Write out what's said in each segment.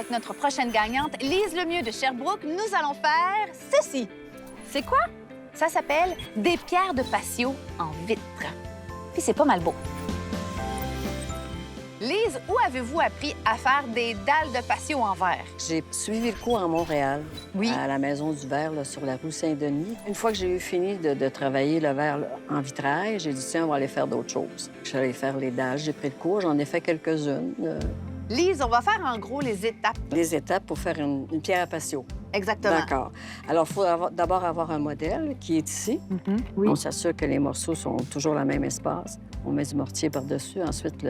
avec notre prochaine gagnante, Lise Lemieux de Sherbrooke, nous allons faire ceci. C'est quoi? Ça s'appelle des pierres de patio en vitre. Puis c'est pas mal beau. Lise, où avez-vous appris à faire des dalles de patio en verre? J'ai suivi le cours à Montréal, Oui. à la Maison du verre, là, sur la rue Saint-Denis. Une fois que j'ai eu fini de travailler le verre là, en vitrail, j'ai dit, tiens, on va aller faire d'autres choses. Je suis allée faire les dalles, j'ai pris le cours, j'en ai fait quelques-unes. Lise, on va faire en gros les étapes. Les étapes pour faire une pierre à patio. Exactement. D'accord. Alors, il faut d'abord avoir un modèle qui est ici. Oui. On s'assure que les morceaux sont toujours le même espace. On met du mortier par-dessus, ensuite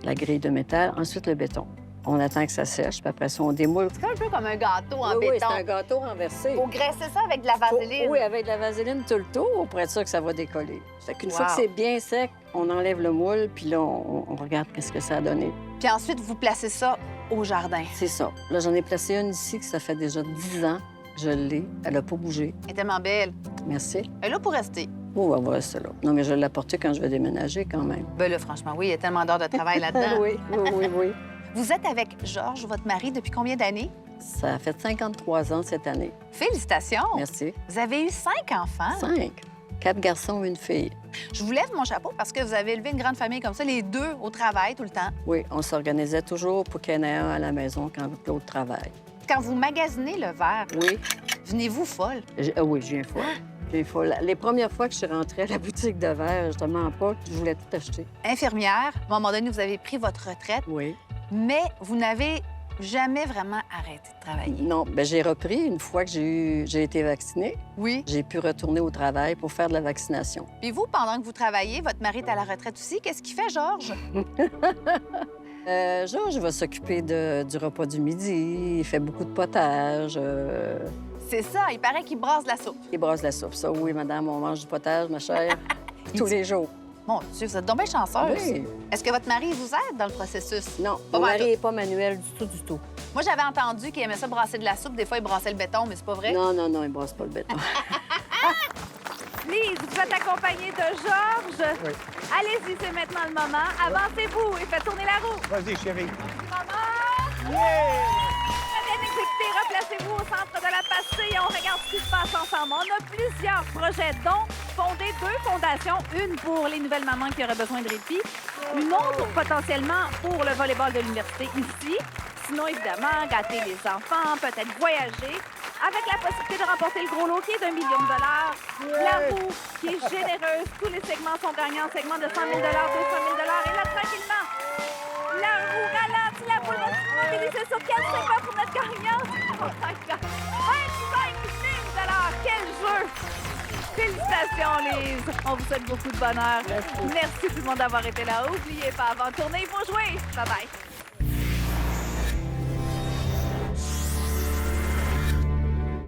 la grille de métal, ensuite le béton. On attend que ça sèche, puis après ça, on démoule. C'est un peu comme un gâteau en Oui, béton. c'est un gâteau renversé. Faut graisser ça avec de la vaseline. Oui, avec de la vaseline tout le tour pour être sûr que ça va décoller. Fait qu'une fois Wow. que c'est bien sec, on enlève le moule, puis là, on regarde qu'est-ce que ça a donné. Puis ensuite, vous placez ça au jardin. C'est ça. Là, j'en ai placé une ici, que ça fait déjà 10 ans que je l'ai. Elle n'a pas bougé. Elle est tellement belle. Merci. Elle est là pour rester. Oh, elle va rester là. Non, mais je vais l'apporter quand je vais déménager quand même. Ben là, franchement, oui, il y a tellement d'heures de travail là-dedans. Oui, oui, oui, oui. Vous êtes avec Georges, votre mari, depuis combien d'années? Ça a fait 53 ans cette année. Félicitations! Merci. Vous avez eu 5 enfants. 5. 4 garçons, une fille. Je vous lève mon chapeau parce que vous avez élevé une grande famille comme ça, les deux au travail tout le temps. Oui, on s'organisait toujours pour qu'il y en ait un à la maison quand l'autre travaille. Quand vous magasinez le verre, Oui. venez-vous folle? Oui, je viens folle. Je viens folle. Les premières fois que je suis rentrée à la boutique de verre, justement pas, je voulais tout acheter. Infirmière, à un moment donné, vous avez pris votre retraite, Oui. mais vous n'avez jamais vraiment arrêté de travailler. Non, bien, j'ai repris une fois que j'ai été vaccinée. Oui. J'ai pu retourner au travail pour faire de la vaccination. Puis vous, pendant que vous travaillez, votre mari est à la retraite aussi. Qu'est-ce qu'il fait, Georges? Georges va s'occuper du repas du midi. Il fait beaucoup de potage. C'est ça, il paraît qu'il brasse la soupe. Il brasse la soupe. Ça, oui, madame, on mange du potage, ma chère, tous les jours. Mon Dieu, vous êtes donc bien chanceuse. Oui. Est-ce que votre mari vous aide dans le processus? Non, Pas mon mal mari tout. n'est pas manuel du tout, du tout. Moi, j'avais entendu qu'il aimait ça brasser de la soupe. Des fois, il brassait le béton, mais c'est pas vrai. Non, non, non, il brasse pas le béton. Lise, vous êtes accompagnée de Georges. Oui. Allez-y, c'est maintenant le moment. Avancez-vous et faites tourner la roue. Vas-y, chérie. Maman! Yeah! Très bien exécuté. Replacez-vous au centre de la pastille et on regarde ce qui se passe ensemble. On a plusieurs projets, dont fonder 2 fondations. Une pour les nouvelles mamans qui auraient besoin de répit. Une autre potentiellement pour le volleyball de l'université ici. Sinon, évidemment, gâter les enfants, peut-être voyager. Avec la possibilité de remporter le gros lot qui est d'1 million de dollars. La roue qui est généreuse. Tous les segments sont gagnants. Segment de 100 000 200 000 Et là, tranquillement, la roue ralentit la boule. On va mobiliser sur quel segment pour notre gagnante? Oh my God! 25 000 Quel jeu! Félicitations, Lise. On vous souhaite beaucoup de bonheur. Merci. Merci tout le monde d'avoir été là. N'oubliez pas, avant de tourner, il faut jouer. Bye-bye.